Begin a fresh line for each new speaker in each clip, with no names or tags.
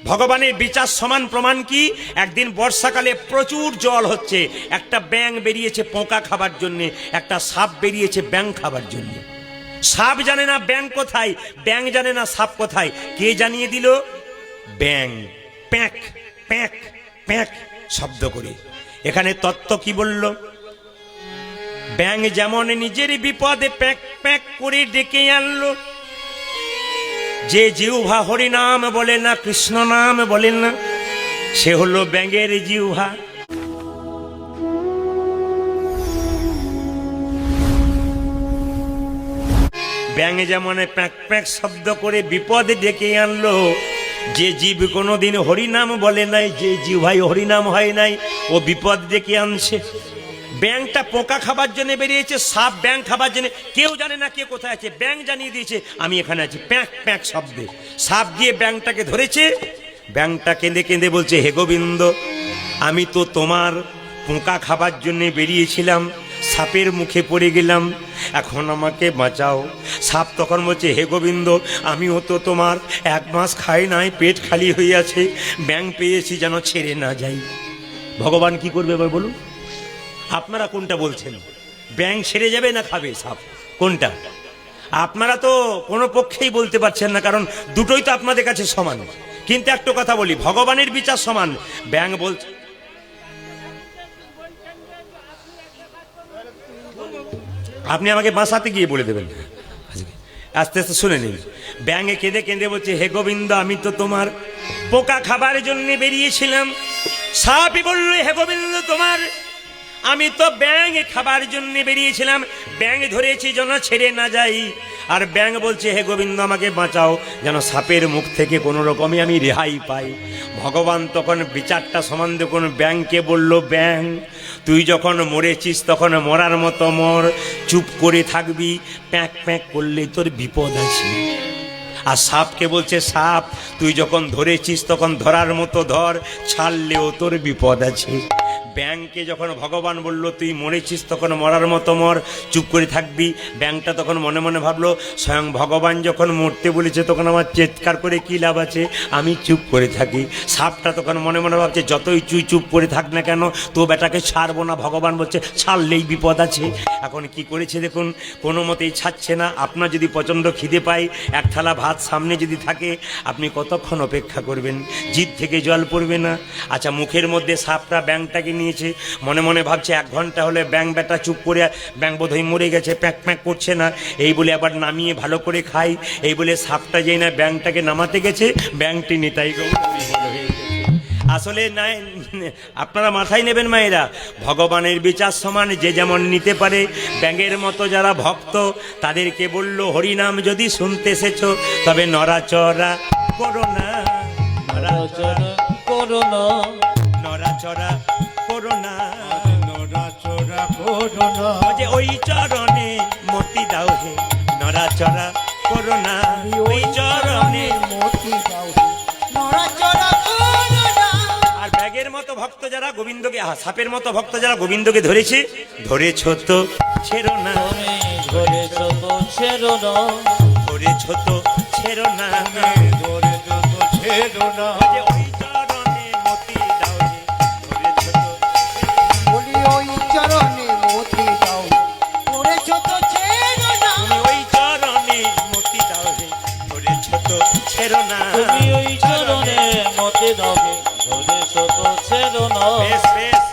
ভগবানের বিচার সমান প্রমাণ কি? একদিন বর্ষাকালে প্রচুর জল হচ্ছে, একটা ব্যাঙ বেরিয়েছে পোকা খাবার জন্যে, একটা সাপ বেরিয়েছে ব্যাঙ খাবার জন্যে। সাপ জানে না ব্যাঙ কোথায়, ব্যাঙ জানে না সাপ কোথায়, কে জানিয়ে দিল? ব্যাঙ। প্যাঁক প্যাঁক প্যাঁক শব্দ করে। এখানে তত্ত্ব কি বলল? ব্যাঙ যেমন নিজের বিপদে প্যাঁক প্যাঁক করে ডেকে আনলো, যে জিহ্বা হরি নাম বলে না, কৃষ্ণ নাম বলেন না, সে হলো ব্যাঙের জিহ্বা। ব্যাঙ যেমন প্যাঁক প্যাঁক শব্দ করে বিপদে ডেকে আনলো, যে জীব কোনোদিন হরিনাম বলে নাই, যে জিহ্বাই হরিনাম হয় নাই, ও বিপদ ডেকে আনছে। ব্যাঙটা পোকা খাবার জন্য বেরিয়েছে, সাপ ব্যাঙ খাবার জন্য। কেউ জানে না কে কোথায় আছে, ব্যাঙ জানিয়ে দিয়েছে আমি এখানে আছি, প্যাঁক প্যাঁক শব্দে। সাপ গিয়ে ব্যাঙটাকে ধরেছে, ব্যাঙটা কেঁদে কেঁদে বলছে, হে গোবিন্দ, আমি তো তোমার পোকা খাবার জন্য বেরিয়েছিলাম, সাপের মুখে পড়ে গেলাম, এখন আমাকে বাঁচাও। সাপ তখন বলছে, হে গোবিন্দ, আমিও তো তোমার 1 মাস খাই নাই, পেট খালি হয়ে আছে, ব্যাঙ পেয়েছি যেন ছেড়ে না যাই। ভগবান কি করবে এবার বলুন? আপনারা কোনটা বলছেন? ব্যাঙ ছেড়ে যাবে না খাবে সাপ, কোনটা? আপনারা তো কোনো পক্ষেই বলতে পারছেন না, কারণ দুটোই তো আপনাদের কাছে সমান। কিন্তু একটা কথা বলি, ভগবানের বিচার সমান। ব্যাঙ বলছে, আপনি আমাকে বাঁচাতে গিয়ে বলে দেবেন, আস্তে আস্তে শুনে নিন। ব্যাঙে কেঁদে কেঁদে বলছে, হে গোবিন্দ, আমি তো তোমার পোকা খাবার জন্য বেরিয়েছিলাম। সাপই বলল, হে গোবিন্দ, তোমার আমি তো ব্যাঙ খাবার জন্য বেরিয়েছিলাম, ব্যাঙ ধরেছি যেন ছেড়ে না যাই। আর ব্যাঙ বলছে, হে গোবিন্দ, আমাকে বাঁচাও, যেন সাপের মুখ থেকে কোনো রকমে আমি রেহাই পাই। ভগবান তখন বিচারটা সমান দেখুন, ব্যাঙকে বলল, ব্যাঙ, তুই যখন মরেছিস তখন মরার মতো মর, চুপ করে থাকবি, প্যাঁক প্যাঁক করলে তোর বিপদ আছে। আর সাপকে বলছে, সাপ, তুই যখন ধরেছিস তখন ধরার মতো ধর, ছাড়লেও তোর বিপদ আছে। ব্যাঙকে যখন ভগবান বলল, তুই মরেছিস তখন মরার মতো মর, চুপ করে থাকবি, ব্যাঙটা তখন মনে মনে ভাবলো, স্বয়ং ভগবান যখন মরতে বলেছে তখন আমার চিৎকার করে কী লাভ আছে, আমি চুপ করে থাকি। সাপটা তখন মনে মনে ভাবছে, যতই তুই চুপ করে থাক না কেন, তো বেটাকে ছাড়বো না। ভগবান বলছে, ছাড়লেই বিপদ আছে। এখন কি করেছে দেখুন, কোনো মতেই ছাড়ছে না। আপনার যদি প্রচণ্ড খিদে পায়, 1 থালা ভাত সামনে যদি থাকে, আপনি কতক্ষণ অপেক্ষা করবেন? জিভ থেকে জল পড়বে না? আচ্ছা, মুখের মধ্যে সাপটা ব্যাঙটাকে নিয়েছে, মনে মনে ভাবছে 1 ঘন্টা হলে ব্যাঙ বেটা চুপ করে, ব্যাঙ বোধহয় মরে গেছে, প্যাঁক প্যাঁক করছে না, এই বলে আবার নামিয়ে ভালো করে খাই। এই বলে সাপটা যেই না ব্যাঙটাকে নামাতে গেছে, ব্যাঙটি নিতাই গৌর হয়ে গেছে। আসলে নাই, আপনারা মাথায় নেবেন মায়েরা, ভগবানের বিচার সমান, যে যেমন নিতে পারে। ব্যাঙের মতো যারা ভক্ত, তাদেরকে বলল, হরিনাম যদি শুনতে এসেছো, তবে নড়াচড়া করো না, নড়াচড়া করো না, নড়াচড়া করো না, নড়াচড়া করো না, যে ওই চরণে মতি দাও হে, নড়াচড়া করো না, ওই চরণে মতি দাও হে, নড়াচড়া করো না। আর ব্যাগের মতো ভক্ত যারা গোবিন্দকে, সাপের মতো ভক্ত যারা গোবিন্দকে ধরেছে, ধরেছ তো ছেড়ো না, ধরেছ তো ছেড়ো না, ধরেছ তো ছেড়ো না, ধরেছ তো ছেড়ো না, ওই চরণে মতি দাও হে, ধরেছ তো, বলি ওই চরণে মতি দাও, ধরেছ তো ছেড়ো না, ওই চরণে মতি দাও হে, ধরেছ তো ছেড়ো না, তুমি ওই চরণে মতি দাও হে, ধরেছ তো ছেড়ো না। বেশ বেশ,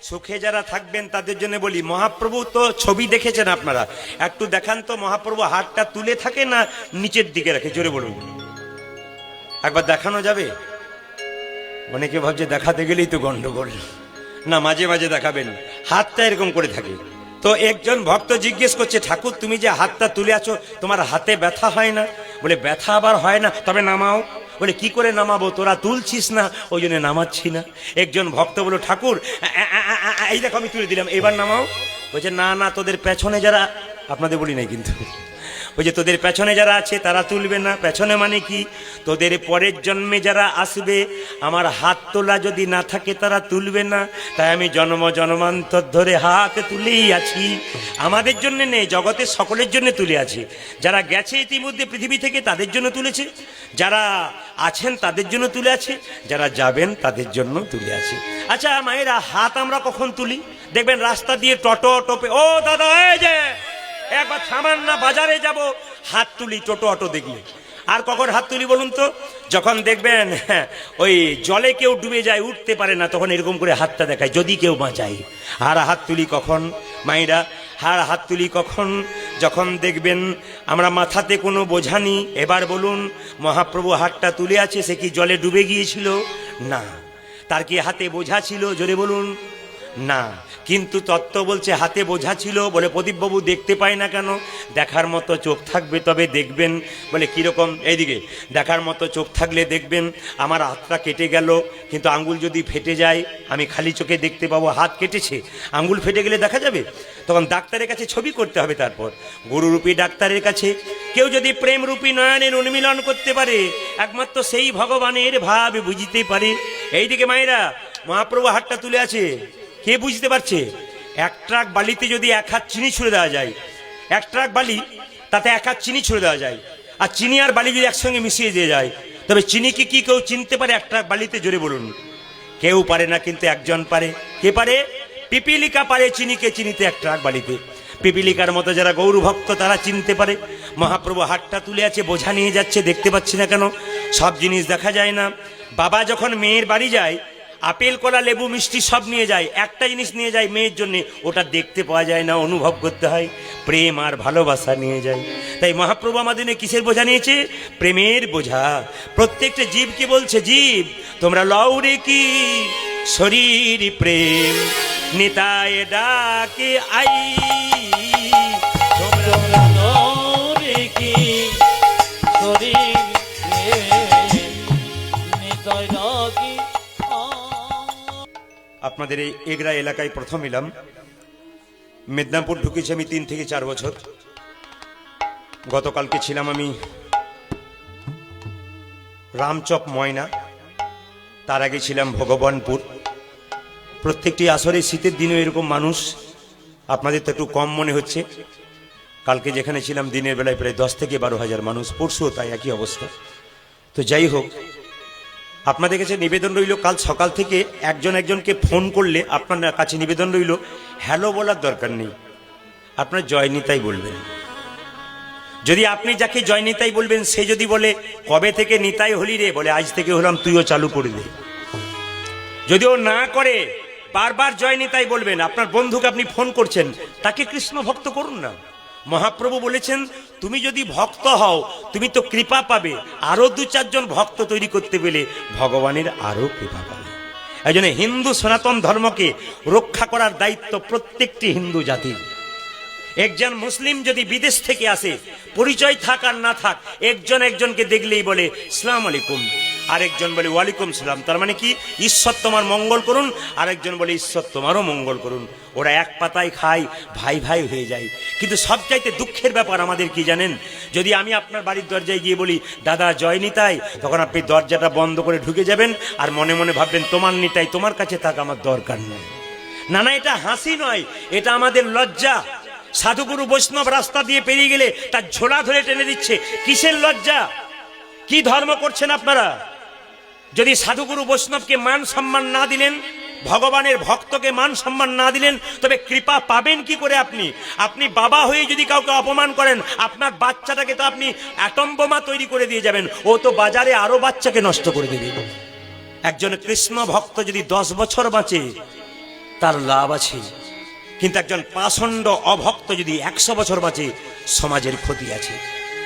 সুখে যারা থাকবেন তাদের জন্য বলি, মহাপ্রভু তো ছবি দেখেছেন আপনারা, একটু দেখান তো, মহাপ্রভু হাতটা তুলে থাকে না নিচের দিকে রাখে? জোরে বলুন, একবার দেখানো যাবে? অনেকে ভাবছে দেখাতে গেলেই তো গন্ডগোল, না মাঝে মাঝে দেখাবেন। হাতটা এরকম করে থাকে। তো একজন ভক্ত জিজ্ঞেস করছে, ঠাকুর তুমি যে হাতটা তুলে আছো, তোমার হাতে ব্যথা হয় না? বলে, ব্যথা আবার হয় না, তবে নামাও। বলে, কি করে নামাবো, তোরা তুলছিস না ওই জন্য নামাচ্ছি না। একজন ভক্ত বলল, ঠাকুর এই দেখো আমি তুলে দিলাম, এবার নামাও। বলছে, না না, তোদের পেছনে যারা, আপনাদের বলি নাই কিন্তু, ওই যে তোদের পেছনে যারা আছে তারা তুলবে না। পেছনে মানে কি? তোদের পরের জন্মে যারা আসবে, আমার হাত তোলা যদি না থাকে তারা তুলবে না। তাই আমি জন্ম জন্মান্তর ধরে হাত তুলেই আছি। আমাদের জন্য নেই, জগতের সকলের জন্য তুলে আছি। যারা গেছে ইতিমধ্যে পৃথিবী থেকে, তাদের জন্য তুলেছে। যারা আছেন তাদের জন্য তুলে আছে, যারা যাবেন তাদের জন্য তুলে আছে। আচ্ছা মায়েরা, হাত আমরা কখন তুলি? দেখবেন রাস্তা দিয়ে টোটো টোপে, ও দাদা এই যে একবার থামান না, বাজারে যাব, হাত তুলি টোটো অটো দেখলে। আর কখন হাত তুলি বলুন তো? যখন দেখবেন ওই জলে কেউ ডুবে যায়, উঠতে পারে না, তখন এরকম করে হাতটা দেখায় যদি কেউ বাঁচায়। আর হাত তুলি কখন মায়েরা? আর হাত তুলি কখন? যখন দেখবেন আমরা মাথাতে কোনো বোঝা নেই। এবার বলুন, মহাপ্রভু হাতটা তুলে আছে, সে কি জলে ডুবে গিয়েছিল? না। তার কি হাতে বোঝা ছিল? জোরে বলুন। না। কিন্তু তত্ত্ব বলছে হাতে বোঝা ছিল। বলে প্রদীপবাবু দেখতে পায় না কেন? দেখার মতো চোখ থাকবে তবে দেখবেন। বলে কীরকম? এইদিকে দেখার মতো চোখ থাকলে দেখবেন। আমার হাতটা কেটে গেল, কিন্তু আঙ্গুল যদি ফেটে যায় আমি খালি চোখে দেখতে পাবো হাত কেটেছে। আঙ্গুল ফেটে গেলে দেখা যাবে? তখন ডাক্তারের কাছে ছবি করতে হবে। তারপর গুরুরূপী ডাক্তারের কাছে কেউ যদি প্রেমরূপী নয়নের উন্মিলন করতে পারে, একমাত্র সেই ভগবানের ভাব বুঝিতে পারে। এইদিকে মায়েরা, মহাপ্রভু হাতটা তুলে আছে, কে বুঝতে পারছে? এক ট্রাক বালিতে যদি এক হাত চিনি ছুঁড়ে দেওয়া যায়, এক ট্রাক বালি, তাতে এক হাত চিনি ছুঁড়ে দেওয়া যায়, আর চিনি আর বালি যদি একসঙ্গে মিশিয়ে দিয়ে যায়, তবে চিনিকে কি কেউ চিনতে পারে এক ট্রাক বালিতে? জোরে বলুন। কেউ পারে না, কিন্তু একজন পারে। কে পারে? পিপিলিকা পারে চিনিকে চিনিতে এক ট্রাক বালিতে। পিপিলিকার মতো যারা গৌর ভক্ত তারা চিনতে পারে। মহাপ্রভু হাতটা তুলে আছে, বোঝা নিয়ে যাচ্ছে, দেখতে পাচ্ছি না কেন? সব জিনিস দেখা যায় না। বাবা যখন মেয়ের বাড়ি যায়, আপেল কলা লেবু মিষ্টি সব নিয়ে যায়, একটা জিনিস নিয়ে যায় মেয়ের জন্য, ওটা দেখতে পাওয়া যায় না, অনুভব করতে হয়। প্রেম আর ভালোবাসা নিয়ে যায়। তাই মহাপ্রভু আমাদের কিসের বোঝা নিয়েছে? প্রেমের বোঝা। প্রত্যেকটা জীবকে বলছে, জীব তোমরা লউরে কি শরীর প্রেম নিতায় ডাকে আই, তোমরা লউরে কি শরীর নিতায় ডাকে। আপনাদের এই এগরা এলাকায় প্রথম এলাম। মেদিনীপুর ঢুকেছি আমি 3 থেকে 4 বছর। গতকালকে ছিলাম আমি রামচক ময়না, তার আগে ছিলাম ভগবানপুর। প্রত্যেকটি আসরে শীতের দিনেও এরকম মানুষ, আপনাদের তো একটু কম মনে হচ্ছে। কালকে যেখানে ছিলাম দিনের বেলায় প্রায় 10 থেকে 12 হাজার মানুষ, পরশুও তাই একই অবস্থা। তো যাই হোক, আপনাদের কাছে নিবেদন রইল, কাল সকাল থেকে একজনকে ফোন করলে আপনার কাছে নিবেদন রইল, হ্যালো বলার দরকার নেই, আপনার জয় নিতাই বলবেন। যদি আপনি যাকে জয় নিতাই বলবেন, সে যদি বলে কবে থেকে নিতাই হলি রে, বলে আজ থেকে হলাম, তুইও চালু করে দে। যদি ও না করে, বারবার জয় নিতাই বলবেন। আপনার বন্ধুকে আপনি ফোন করছেন, তাকে কৃষ্ণ ভক্ত করুন না। মহাপ্রভু বলেছেন, তুমি যদি ভক্ত হও তুমি তো কৃপা পাবে, আরো 2-4 জন ভক্ত তৈরি করতে পেলে ভগবানের আরো কৃপা পাবে। এই জন্য হিন্দু সনাতন ধর্মকে রক্ষা করার দায়িত্ব প্রত্যেকটি হিন্দু জাতির। একজন মুসলিম যদি বিদেশ থেকে আসে, পরিচয় থাক আর না থাক, একজনকে দেখলেই বলে আসসালামু আলাইকুম, আরেকজন বলে ওয়ালাইকুম সালাম। তার মানে কি? ঈশ্বর তোমার মঙ্গল করুন। আরেকজন বলে ঈশ্বর তোমারও মঙ্গল করুন। ওরা এক পাতায় খায়, ভাই ভাই হয়ে যায়। কিন্তু সবচাইতে দুঃখের ব্যাপার আমাদের কি জানেন? যদি আমি আপনার বাড়ির দরজায় গিয়ে বলি দাদা জয় নিতাই, তখন আপনি দরজাটা বন্ধ করে ঢুকে যাবেন আর মনে মনে ভাববেন তোমার নিতাই তোমার কাছে থাক, আমার দরকার নেই। না না, এটা হাসি নয়, এটা আমাদের লজ্জা। সাধুগুরু বৈষ্ণব রাস্তা দিয়ে পেরিয়ে গেলে তার ঝোলা ধরে টেনে দিচ্ছে। কিসের লজ্জা? কি ধর্ম করছেন আপনারা? যদি সাধুগুরু বৈষ্ণবকে মান সম্মান না দিলেন, ভগবানের ভক্তকে মান সম্মান না দিলেন, তবে কৃপা পাবেন কি করে আপনি? আপনি বাবা হয়ে যদি কাউকে অপমান করেন, আপনার বাচ্চাটাকে তো আপনি অ্যাটম বোমা তৈরি করে দিয়ে যাবেন, ও তো বাজারে আরো বাচ্চাকে নষ্ট করে দেবে। একজন কৃষ্ণ ভক্ত যদি 10 বছর বাঁচে তার লাভ আছে, কিন্তু একজন পাষণ্ড অভক্ত যদি 100 বছর বাঁচে সমাজের ক্ষতি আছে।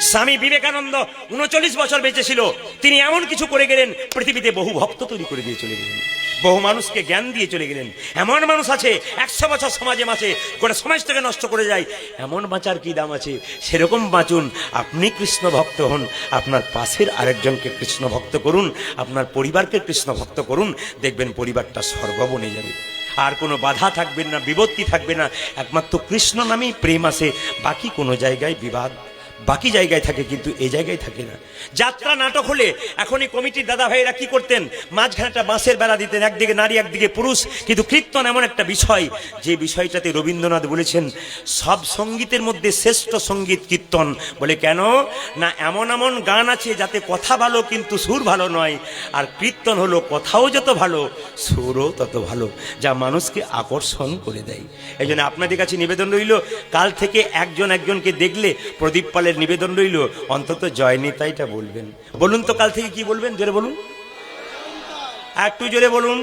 স্বামী বিবেকানন্দ 39 বছর বেঁচে ছিল, তিনি এমন কিছু করে গেলেন, পৃথিবীতে বহু ভক্ত তৈরি করে দিয়ে চলে গেলেন, বহু মানুষকে জ্ঞান দিয়ে চলে গেলেন। এমন মানুষ আছে 100 বছর সমাজে বাঁচে, গোটা সমাজটাকে নষ্ট করে যায়। এমন বাঁচার কি দাম আছে? সেরকম বাঁচুন। আপনি কৃষ্ণ ভক্ত হন, আপনার পাশের আরেকজনকে কৃষ্ণ ভক্ত করুন, আপনার পরিবারকে কৃষ্ণ ভক্ত করুন, দেখবেন পরিবারটা স্বর্গ বনে যাবে। আর কোনো বাধা থাকবে না, বিপত্তি থাকবে না। একমাত্র কৃষ্ণ নামেই প্রেম আসে, বাকি কোনো জায়গায় বিবাদ বাকি জায়গায় থাকে, কিন্তু এই জায়গায় থাকে না। যাত্রা নাটক হলে এখন এই কমিটির দাদা ভাইরা কি করতেন, মাঝখানে একটা বাঁশের বেড়া দিতেন, একদিকে নারী একদিকে পুরুষ। কিন্তু কীর্তন এমন একটা বিষয়, যে বিষয়টাতে রবীন্দ্রনাথ বলেছেন সব সঙ্গীতের মধ্যে শ্রেষ্ঠ সঙ্গীত কীর্তন। বলে কেন না, এমন এমন গান আছে যাতে কথা ভালো কিন্তু সুর ভালো নয়, আর কীর্তন হলো কথাও যত ভালো সুরও তত ভালো, যা মানুষকে আকর্ষণ করে দেয়। এই জন্য আপনাদের কাছে নিবেদন রইল, কাল থেকে একজন একজনকে দেখলে প্রদীপ পালের নিবেদন রইল অন্তত জয় নিতাইটা বলবেন। বলুন তো কাল থেকে কি বলবেন, জোরে বলুন, একটু জোরে বলুন।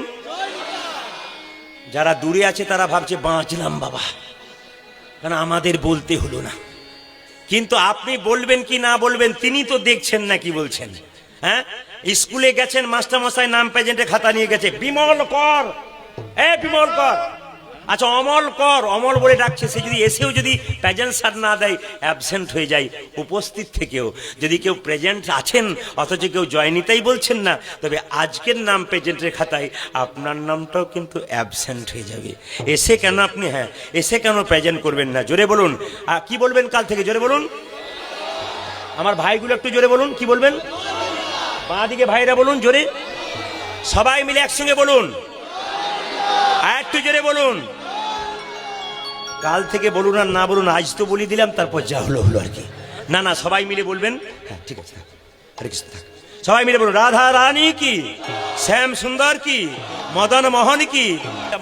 যারা দূরে আছে তারা ভাবছে বাঁচলাম বাবা, কারণ আমাদের বলতে হলো না। কিন্তু আপনি বলবেন কি না বলবেন তিনি তো দেখছেন না কি বলছেন। হ্যাঁ, স্কুলে গেছেন, মাস্টার মশাই নাম প্রেজেন্টে খাতা নিয়ে গেছে, বিমল কর, এ বিমল কর, আচ্ছা অমল কর, অমল বলে ডাকছে। সে যদি এসেও যদি প্রেজেন্ট স্যার না দেয়, অ্যাবসেন্ট হয়ে যায় উপস্থিত থেকেও। যদি কেউ প্রেজেন্ট আছেন অথচ কেউ জয় নিতাই বলছেন না, তবে আজকের নাম প্রেজেন্টের খাতায় আপনার নামটাও কিন্তু অ্যাবসেন্ট হয়ে যাবে। এসে কেন আপনি, হ্যাঁ এসে কেন প্রেজেন্ট করবেন না, জোরে বলুন। আর কি বলবেন কাল থেকে, জোরে বলুন। আমার ভাইগুলো একটু জোরে বলুন, কি বলবেন, বাঁ দিকে ভাইরা বলুন জোরে, সবাই মিলে একসঙ্গে বলুন, আর একটু জোরে বলুন। কাল থেকে বলুন আর না বলুন, আজ তো বলে দিলাম, তারপর যা হলো হলো আর কি। না না, সবাই মিলে বলবেন, হ্যাঁ ঠিক আছে, হরে কৃষ্ণ, সবাই মিলে বলুন, রাধা রানী কি, শ্যাম সুন্দর কি, মদন মোহন কি।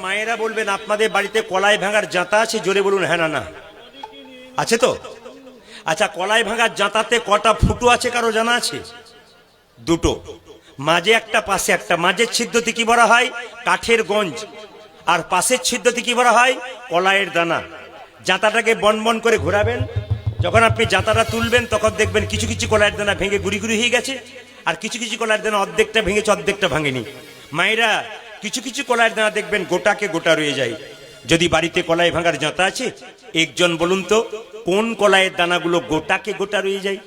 মায়েরা বলবেন আপনাদের বাড়িতে কলাই ভাঙার জাঁতা আছে, জোরে বলুন হ্যাঁ না না আছে তো। আচ্ছা, কলাই ভাঙার জাঁতাতে কটা ফুটো আছে কারো জানা আছে? দুটো, মাঝে একটা পাশে একটা। মাঝের ছিদ্রতে কি বলা হয়, কাঠের গঞ্জ, আর পাশের ছিদ্রতে কি বলা হয়, কলাইয়ের দানা। জাঁতাটাকে বন বন করে ঘোরাবেন, যখন আপনি জাঁতাটা তুলবেন তখন দেখবেন কিছু কিছু কলাইয়ের দানা ভেঙে গুড়ি গুড়ি হয়ে গেছে, আর কিছু কিছু কলাইয়ের দানা অর্ধেকটা ভেঙেছে অর্ধেকটা ভাঙেনি। মায়েরা কিছু কিছু কলাইয়ের দানা দেখবেন গোটাকে গোটা রয়ে যায়। যদি বাড়িতে কলাই ভাঙার জাঁতা আছে, একজন বলুন তো কোন কলাইয়ের দানাগুলো গোটাকে গোটা রয়ে যায়?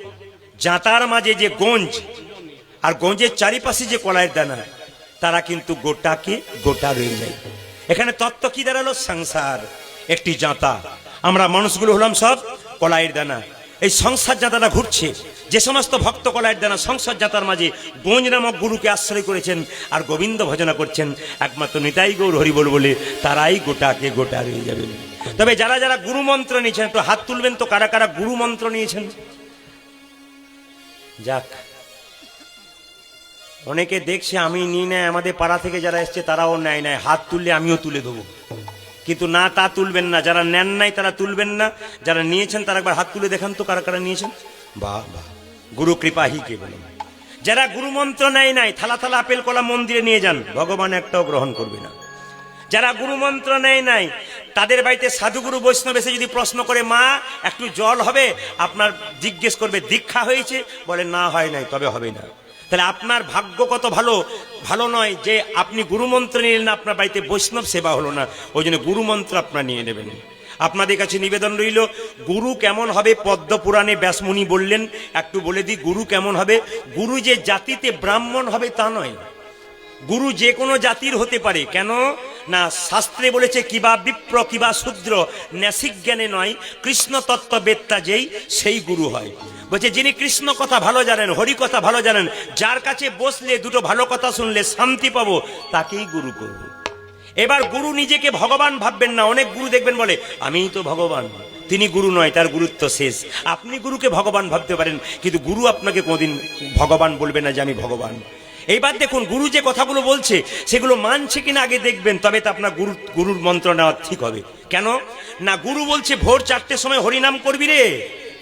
জাঁতার মাঝে যে গঞ্জ আর গঞ্জের চারিপাশে যে কলাইয়ের দানা, তারা কিন্তু গোটাকে গোটা রয়ে যায়। এখানে তত্ত্ব কি দাঁড়ালো, সংসার একটি জাঁতা, আমরা মানুষগুলো হলাম সব কলাইয়ের দানা। এই সংসার জাঁতাটা ঘুরছে, যে সমস্ত ভক্ত কলাইয়ের দানা সংসার জাঁতার মাঝে গঞ্জ নামক গুরুকে আশ্রয় করেছেন আর গোবিন্দ ভজনা করছেন, একমাত্র নিতাই গৌর হরিবল বলে তারাই গোটাকে গোটা রয়ে যাবেন। তবে যারা যারা গুরু মন্ত্র নিয়েছেন একটু হাত তুলবেন তো, কারা কারা গুরু মন্ত্র নিয়েছেন? যাক, অনেকে দেখছে আমি নিই না, আমাদের পাড়া থেকে যারা এসছে তারাও নেয় নাই, হাত তুললে আমিও তুলে দেবো। কিন্তু না, তা তুলবেন না, যারা নেন নাই তারা তুলবেন না, যারা নিয়েছেন তারা একবার হাত তুলে দেখান তো কারা কারা নিয়েছেন। বাহ বাহ, গুরু কৃপা হি কে বলেন। যারা গুরু মন্ত্র নেয় নাই, থালা থালা আপেল কলা মন্দিরে নিয়ে যান, ভগবান একটাও গ্রহণ করবে না। যারা গুরু মন্ত্র নেয় নাই, তাদের বাড়িতে সাধুগুরু বৈষ্ণব এসে যদি প্রশ্ন করে মা একটু জল হবে, আপনার জিজ্ঞেস করবে দীক্ষা হয়েছে, বলে না হয় নাই, তবে হবে না। তাহলে আপনার ভাগ্য কত ভালো, ভালো নয় যে আপনি গুরুমন্ত্র নিলেন না, আপনার বাড়িতে বৈষ্ণব সেবা হলো না, ওই জন্য গুরুমন্ত্র আপনারা নিয়ে নেবেন। আপনাদের কাছে নিবেদন রইল, গুরু কেমন হবে পদ্ম পুরাণে ব্যাসমুনি বললেন, একটু বলে দিই গুরু কেমন হবে। গুরু যে জাতিতে ব্রাহ্মণ হবে তা নয়, গুরু যে কোনো জাতির হতে পারে। কেন না, শাস্ত্রে বলেছে কিবা বিপ্র কিবা শূদ্র, ন্যাসিক জ্ঞানে নয় কৃষ্ণ তত্ত্ববেত্তা যেই সেই গুরু হয়। বলছে যিনি কৃষ্ণ কথা ভালো জানেন, হরি কথা ভালো জানেন, যার কাছে বসলে দুটো ভালো কথা শুনলে শান্তি পাবো, তাকেই গুরু করব। এবার গুরু নিজেকে ভগবান ভাববেন না। অনেক গুরু দেখবেন বলে আমিই তো ভগবান, তিনি গুরু নয়, তার গুরুত্ব শেষ। আপনি গুরুকে ভগবান ভাবতে পারেন, কিন্তু গুরু আপনাকে কোনোদিন ভগবান বলবে না যে আমি ভগবান। এইবার দেখুন গুরু যে কথাগুলো বলছে সেগুলো মানছে কিনা আগে দেখবেন, তবে তো আপনার গুরুর মন্ত্র নেওয়া ঠিক হবে। কেন না, গুরু বলছে ভোর 4টের সময় হরিনাম করবি রে,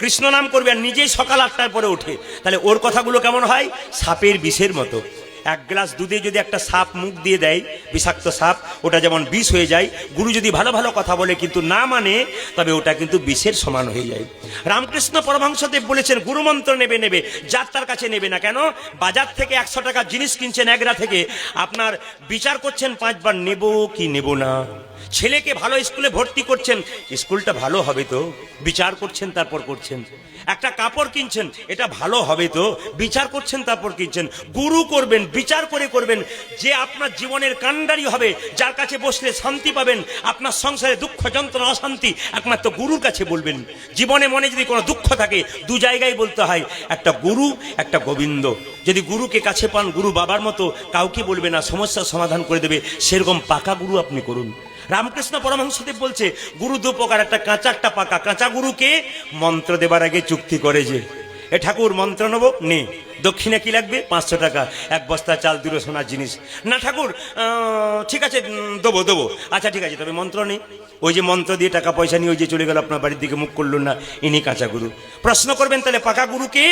কৃষ্ণ নাম করবি, আর নিজেই সকাল 8টার পরে ওঠে। তাহলে ওর কথাগুলো কেমন হয়, সাপের বিষের মতো। এক গ্লাস দুধে যদি একটা সাপ মুখ দিয়ে দেয়, বিষাক্ত সাপ, ওটা যেমন বিষ হয়ে যায়। গুরু যদি ভালো ভালো কথা বলে কিন্তু না মানে, তবে ওটা কিন্তু বিষের সমান হয়ে যায়। রামকৃষ্ণ পরমহংসদেব বলেছেন গুরুমন্ত্র নেবে নেবে, যার তার কাছে নেবে না। কেন, বাজার থেকে 100 টাকার জিনিস কিনছেন এগরা থেকে, আপনার বিচার করছেন 5 বার নেব কি নেব না। ছেলেকে ভালো স্কুলে ভর্তি করছেন, স্কুলটা ভালো হবে তো, বিচার করছেন তারপর করছেন। একটা কাপড় কিনছেন, এটা ভালো হবে তো, বিচার করছেন তারপর কিনছেন। গুরু করবেন, বিচার করে করবেন। যে আপনার জীবনের কাণ্ডারি হবে, যার কাছে বসলে শান্তি পাবেন, আপনার সংসারে দুঃখ যন্ত্রণা অশান্তি একমাত্র গুরুর কাছে বলবেন। জীবনে মনে যদি কোনো দুঃখ থাকে, দু জায়গায় বলতে হয়, একটা গুরু, একটা গোবিন্দ। যদি গুরুকে কাছে পান, গুরু বাবার মতো, কাউকে বলবে না, সমস্যার সমাধান করে দেবে, সেরকম পাকা গুরু আপনি করুন। রামকৃষ্ণ পরমহংসদেব বলছে, গুরু দু প্রকার, একটা কাঁচা একটা পাকা। কাঁচা গুরুকে মন্ত্র দেবার আগে চুক্তি করে যে, এ ঠাকুর মন্ত্র নেবো, নে, দক্ষিণে কি লাগবে? 500 টাকা, এক বস্তা চাল, 2 সোনার জিনিস। না ঠাকুর, ঠিক আছে, দেবো দেবো, আচ্ছা ঠিক আছে, তবে মন্ত্র নেই। ওই যে মন্ত্র দিয়ে টাকা পয়সা নিয়ে ওই যে চলে গেল, আপনার বাড়ির দিকে মুখ করল না, ইনি কাঁচা গুরু। প্রশ্ন করবেন, তাহলে পাকা গুরুকে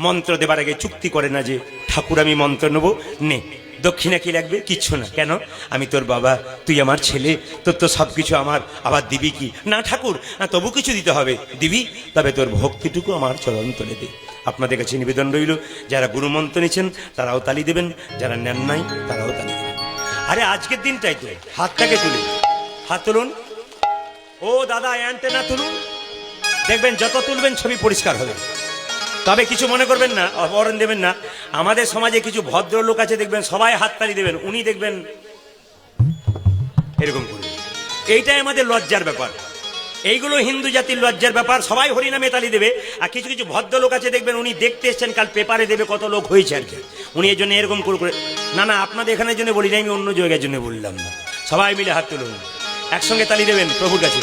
মন্ত্র দেবার আগে চুক্তি করে না যে, ঠাকুর আমি মন্ত্র নেবো, নে, দক্ষিণা কি লাগবে? কিচ্ছু না। কেন? আমি তোর বাবা, তুই আমার ছেলে, তোর তো সব কিছু আমার, আবার দিবি কি? না ঠাকুর, তবু কিছু দিতে হবে। দিবি? তবে তোর ভক্তিটুকু আমার চরণ তলে দে। আপনাদের কাছে নিবেদন রইল, যারা গুরু মন্ত্র নিচ্ছেন তারাও তালি দেবেন, যারা নেন নাই তারাও তালি দেবেন। আরে আজকের দিনটাই তো, হাতটাকে তুলে, হাত তুলুন। ও দাদা, অ্যান্টেনা তুলুন, দেখবেন যত তুলবেন ছবি পরিষ্কার হবে। তবে কিছু মনে করবেন না, অপহরণ দেবেন না। আমাদের সমাজে কিছু ভদ্রলোক আছে, দেখবেন সবাই হাততালি দেবেন, উনি দেখবেন এরকম করবেন। এইটাই আমাদের লজ্জার ব্যাপার। এইগুলো হিন্দু জাতির লজ্জার ব্যাপার। সবাই হরিনামে তালি দেবে, আর কিছু কিছু ভদ্রলোক আছে দেখবেন, উনি দেখতে এসছেন, কাল পেপারে দেবে কত লোক হয়েছে আর কি, উনি এই জন্য এরকম করে। না না, আপনাদের এখানের জন্য বলি না, আমি অন্য জায়গার জন্য বললাম না। সবাই মিলে হাত তুলুন, একসঙ্গে তালি দেবেন প্রভুর কাছে,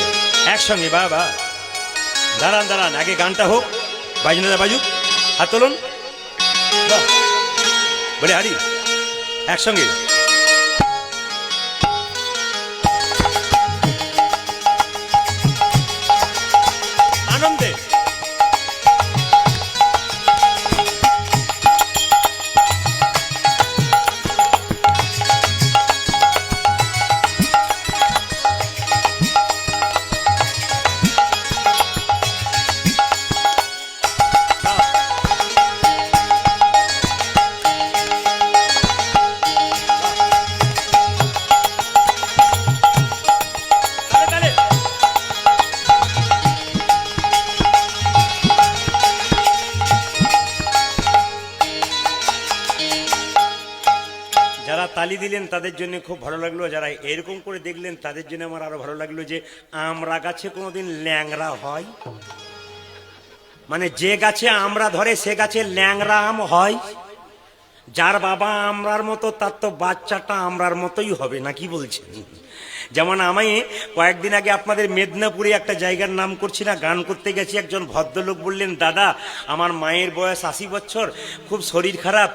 একসঙ্গে। বাবা, দাঁড়ান দাঁড়ান, আগে গানটা হোক, বাজনাদা বাজুক, হাত তুলুন, বলে হারি, একসঙ্গে। আনন্দে তালি দিলেন তাদের জন্য খুব ভালো লাগলো, যারা এরকম করে দেখলেন তাদের জন্য আমার আরো ভালো লাগলো যে আমরা গাছে কোনোদিন ল্যাংড়া হয়? মানে যে গাছে আমরা ধরে সে গাছে ল্যাংড়া আম হয়? যার বাবা আমরার মতো তার তো বাচ্চাটা আমরার মতোই হবে, না কি বলছেন? যেমন আমি কয়েকদিন আগে আপনাদের মেদিনীপুরে একটা জায়গার নাম করছি না, গান করতে গেছি, একজন ভদ্রলোক বললেন, দাদা আমার মায়ের বয়স 80 বছর, খুব শরীর খারাপ,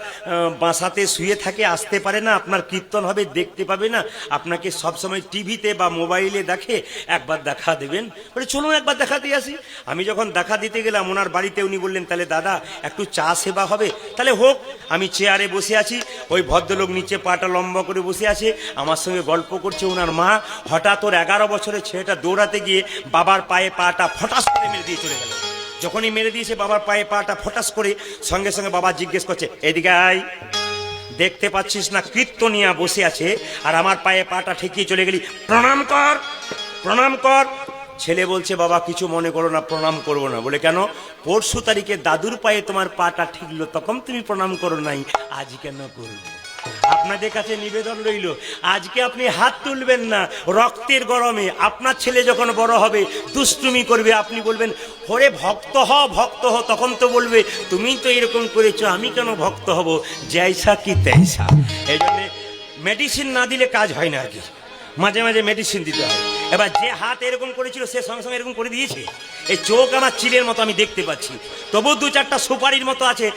বাসাতে শুয়ে থাকে, আসতে পারে না, আপনার কীর্তন হবে দেখতে পাবে না, আপনাকে সবসময় টিভিতে বা মোবাইলে দেখে, একবার দেখা দেবেন? বলে চলুন একবার দেখাতে আসি। আমি যখন দেখা দিতে গেলাম ওনার বাড়িতে, উনি বললেন, তাহলে দাদা একটু চা সেবা হবে? তাহলে হোক। আমি চেয়ারে বসে আছি, ওই ভদ্রলোক নিচে পাটা লম্বা করে বসে আছে, আমার সঙ্গে গল্প করছে ওনার মা। হঠাৎ ওর 11 বছরের ছেলেটা দৌড়াতে গিয়ে বাবার পায়ে পাটা ফটাস করে মেরে দিয়ে চলে গেল। যখনই মেরে দিয়েছে বাবার পায়ে পাটা ফটাস করে, সঙ্গে সঙ্গে বাবা জিজ্ঞেস করছে, এদিকে আয়, দেখতে পাচ্ছিস না কীর্তনিয়া বসে আছে আর আমার পায়ে পাটা ঠেকিয়ে চলে গেলি, প্রণাম কর, প্রণাম কর। ছেলে বলছে, বাবা কিছু মনে করো না, প্রণাম করবো না। বলে কেন? পরশু তারিখে দাদুর পায়ে তোমার পাটা ঠিকলো, তখন তুমি প্রণাম করো নাই, আজ কেন করবো? আপনাদের কাছে নিবেদন রইল, আজকে আপনি হাত তুলবেন না রক্তের গরমে। আপনার ছেলে যখন বড় হবে, দুষ্টুমি করবে, আপনি বলবেন, ওরে ভক্ত হ, ভক্ত হ, তখন তো বলবে, তুমি তো এরকম করেছো, আমি কেন ভক্ত হব? জয়সা কি তেসা। এই জন্য মেডিসিন না দিলে কাজ হয় না আর কি, মাঝে মাঝে মেডিসিন দিতে হয়। এবার যে হাত এরকম করেছিল সে সঙ্গে সঙ্গে এরকম করে দিয়েছে। এই চোখ আমার চিলের মতো আমি দেখতে পাচ্ছি, তবু 2-4টা সুপারির মতো আছে।